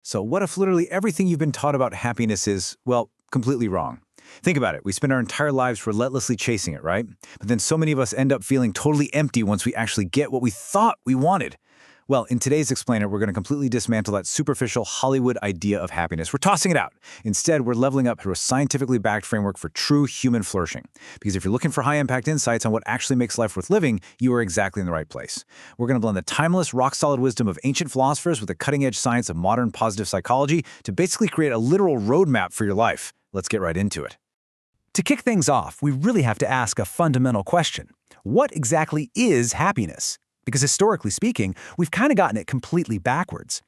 So what if literally everything you've been taught about happiness is, well, completely wrong? Think about it. We spend our entire lives relentlessly chasing it, right? But then so many of us end up feeling totally empty once we actually get what we thought we wanted. Well, in today's Explainer, we're going to completely dismantle that superficial Hollywood idea of happiness. We're tossing it out. Instead, we're leveling up through a scientifically backed framework for true human flourishing. Because if you're looking for high-impact insights on what actually makes life worth living, you are exactly in the right place. We're going to blend the timeless, rock-solid wisdom of ancient philosophers with the cutting-edge science of modern positive psychology to basically create a literal roadmap for your life. Let's get right into it. To kick things off, we really have to ask a fundamental question. What exactly is happiness? Because historically speaking, we've kind of gotten it completely backwards.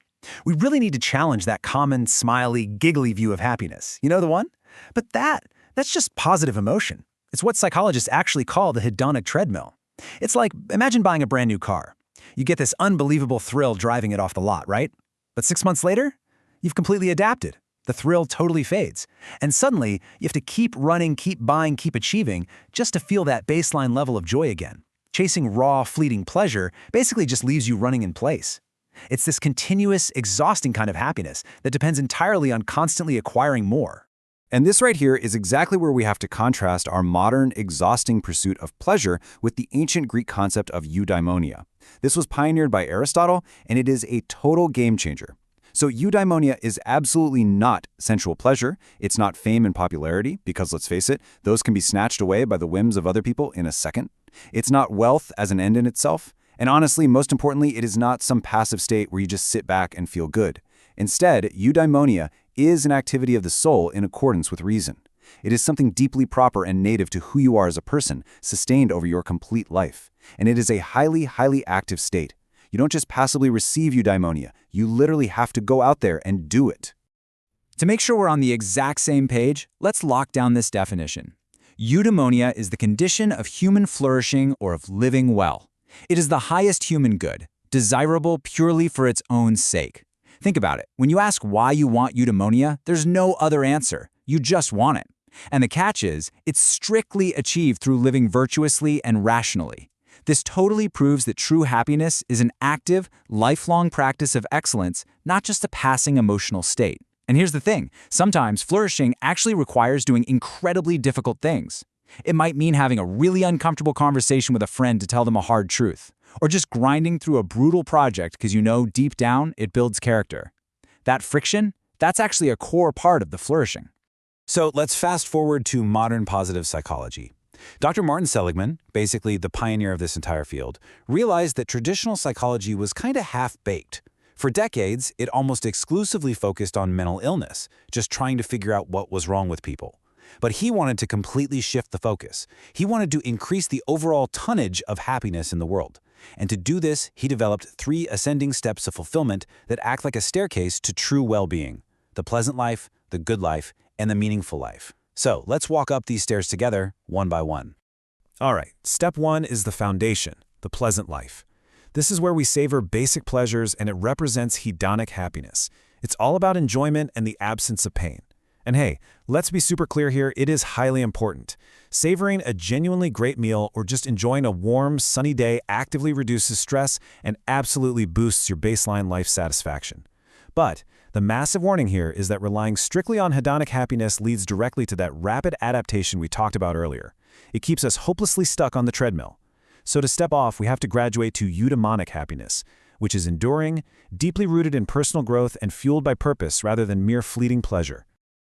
We really need to challenge that common, smiley, giggly view of happiness. You know the one? But that's just positive emotion. It's what psychologists actually call the hedonic treadmill. It's like, imagine buying a brand new car. You get this unbelievable thrill driving it off the lot, right? But 6 months later, you've completely adapted. The thrill totally fades. And suddenly, you have to keep running, keep buying, keep achieving just to feel that baseline level of joy again. Chasing raw, fleeting pleasure basically just leaves you running in place. It's this continuous, exhausting kind of happiness that depends entirely on constantly acquiring more. And this right here is exactly where we have to contrast our modern, exhausting pursuit of pleasure with the ancient Greek concept of eudaimonia. This was pioneered by Aristotle, and it is a total game changer. So eudaimonia is absolutely not sensual pleasure. It's not fame and popularity, because let's face it, those can be snatched away by the whims of other people in a second. It's not wealth as an end in itself. And honestly, most importantly, it is not some passive state where you just sit back and feel good. Instead, eudaimonia is an activity of the soul in accordance with reason. It is something deeply proper and native to who you are as a person, sustained over your complete life. And it is a highly, highly active state. You don't just passively receive eudaimonia. You literally have to go out there and do it. To make sure we're on the exact same page, let's lock down this definition. Eudaimonia is the condition of human flourishing or of living well. It is the highest human good, desirable purely for its own sake. Think about it. When you ask why you want eudaimonia, there's no other answer. You just want it. And the catch is, it's strictly achieved through living virtuously and rationally. This totally proves that true happiness is an active, lifelong practice of excellence, not just a passing emotional state. And here's the thing, sometimes flourishing actually requires doing incredibly difficult things. It might mean having a really uncomfortable conversation with a friend to tell them a hard truth, or just grinding through a brutal project because you know deep down it builds character. That friction, that's actually a core part of the flourishing. So let's fast forward to modern positive psychology. Dr. Martin Seligman, basically the pioneer of this entire field, realized that traditional psychology was kind of half-baked. For decades, it almost exclusively focused on mental illness, just trying to figure out what was wrong with people. But he wanted to completely shift the focus. He wanted to increase the overall tonnage of happiness in the world. And to do this, he developed 3 ascending steps of fulfillment that act like a staircase to true well-being: the pleasant life, the good life, and the meaningful life. So let's walk up these stairs together, one by one. All right, step 1 is the foundation, the pleasant life. This is where we savor basic pleasures, and it represents hedonic happiness. It's all about enjoyment and the absence of pain. And hey, let's be super clear here, it is highly important. Savoring a genuinely great meal or just enjoying a warm, sunny day actively reduces stress and absolutely boosts your baseline life satisfaction. But the massive warning here is that relying strictly on hedonic happiness leads directly to that rapid adaptation we talked about earlier. It keeps us hopelessly stuck on the treadmill. So to step off, we have to graduate to eudaimonic happiness, which is enduring, deeply rooted in personal growth, and fueled by purpose rather than mere fleeting pleasure.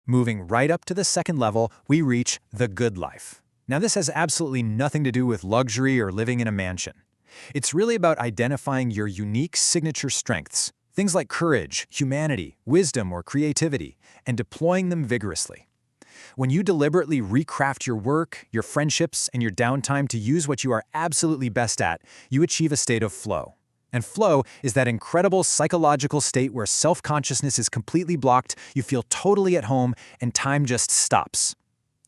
Moving right up to the second level, we reach the good life. Now this has absolutely nothing to do with luxury or living in a mansion. It's really about identifying your unique signature strengths, things like courage, humanity, wisdom, or creativity, and deploying them vigorously. When you deliberately recraft your work, your friendships, and your downtime to use what you are absolutely best at, you achieve a state of flow. And flow is that incredible psychological state where self-consciousness is completely blocked, you feel totally at home, and time just stops.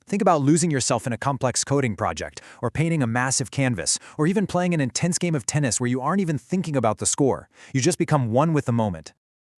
Think about losing yourself in a complex coding project, or painting a massive canvas, or even playing an intense game of tennis where you aren't even thinking about the score. You just become one with the moment.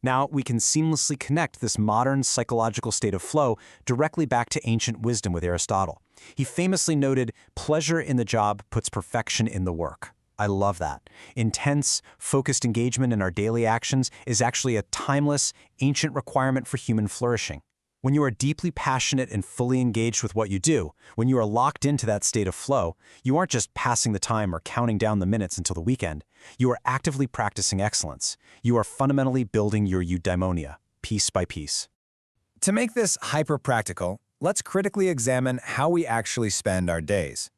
Now, we can seamlessly connect this modern psychological state of flow directly back to ancient wisdom with Aristotle. He famously noted, "Pleasure in the job puts perfection in the work." I love that. Intense, focused engagement in our daily actions is actually a timeless, ancient requirement for human flourishing. When you are deeply passionate and fully engaged with what you do, when you are locked into that state of flow, you aren't just passing the time or counting down the minutes until the weekend. You are actively practicing excellence. You are fundamentally building your eudaimonia, piece by piece. To make this hyper-practical, let's critically examine how we actually spend our days.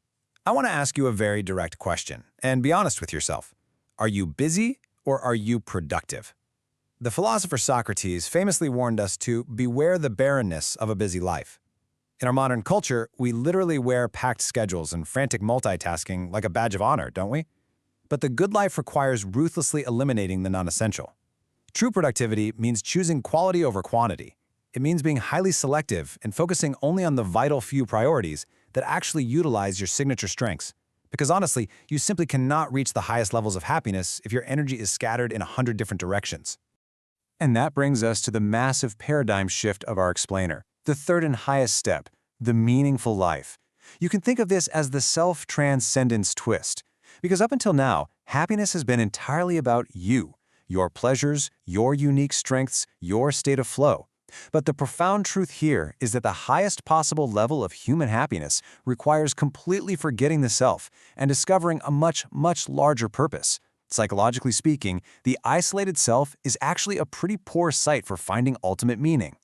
I want to ask you a very direct question, and be honest with yourself. Are you busy or are you productive? The philosopher Socrates famously warned us to beware the barrenness of a busy life. In our modern culture, we literally wear packed schedules and frantic multitasking like a badge of honor, don't we? But the good life requires ruthlessly eliminating the non-essential. True productivity means choosing quality over quantity. It means being highly selective and focusing only on the vital few priorities that actually utilize your signature strengths. Because honestly, you simply cannot reach the highest levels of happiness if your energy is scattered in 100 different directions. And that brings us to the massive paradigm shift of our explainer, the third and highest step, the meaningful life. You can think of this as the self-transcendence twist. Because up until now, happiness has been entirely about you, your pleasures, your unique strengths, your state of flow. But the profound truth here is that the highest possible level of human happiness requires completely forgetting the self and discovering a much, much larger purpose. Psychologically speaking, the isolated self is actually a pretty poor site for finding ultimate meaning.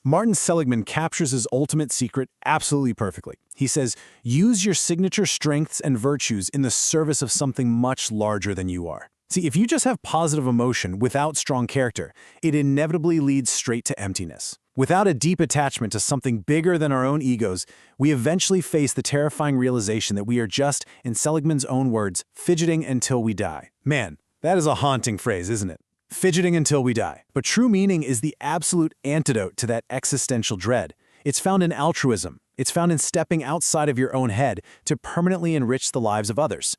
Martin Seligman captures his ultimate secret absolutely perfectly. He says, use your signature strengths and virtues in the service of something much larger than you are. See, if you just have positive emotion without strong character, it inevitably leads straight to emptiness. Without a deep attachment to something bigger than our own egos, we eventually face the terrifying realization that we are just, in Seligman's own words, fidgeting until we die. Man, that is a haunting phrase, isn't it? Fidgeting until we die. But true meaning is the absolute antidote to that existential dread. It's found in altruism. It's found in stepping outside of your own head to permanently enrich the lives of others.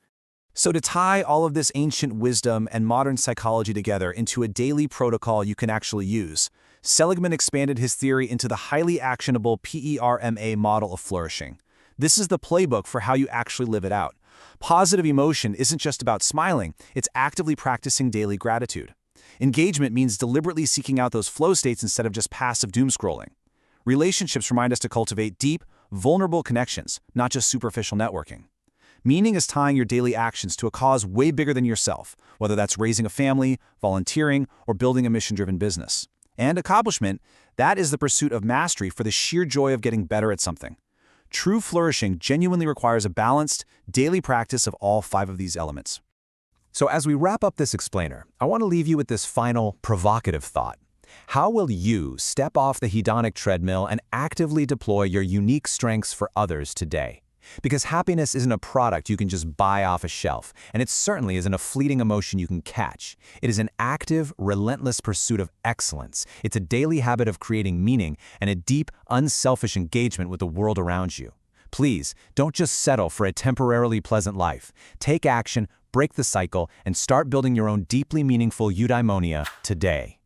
So to tie all of this ancient wisdom and modern psychology together into a daily protocol you can actually use, Seligman expanded his theory into the highly actionable PERMA model of flourishing. This is the playbook for how you actually live it out. Positive emotion isn't just about smiling, it's actively practicing daily gratitude. Engagement means deliberately seeking out those flow states instead of just passive doom scrolling. Relationships remind us to cultivate deep, vulnerable connections, not just superficial networking. Meaning is tying your daily actions to a cause way bigger than yourself, whether that's raising a family, volunteering, or building a mission-driven business. And accomplishment, that is the pursuit of mastery for the sheer joy of getting better at something. True flourishing genuinely requires a balanced, daily practice of all 5 of these elements. So as we wrap up this explainer, I want to leave you with this final provocative thought. How will you step off the hedonic treadmill and actively deploy your unique strengths for others today? Because happiness isn't a product you can just buy off a shelf, and it certainly isn't a fleeting emotion you can catch. It is an active, relentless pursuit of excellence. It's a daily habit of creating meaning and a deep, unselfish engagement with the world around you. Please, don't just settle for a temporarily pleasant life. Take action, break the cycle, and start building your own deeply meaningful eudaimonia today.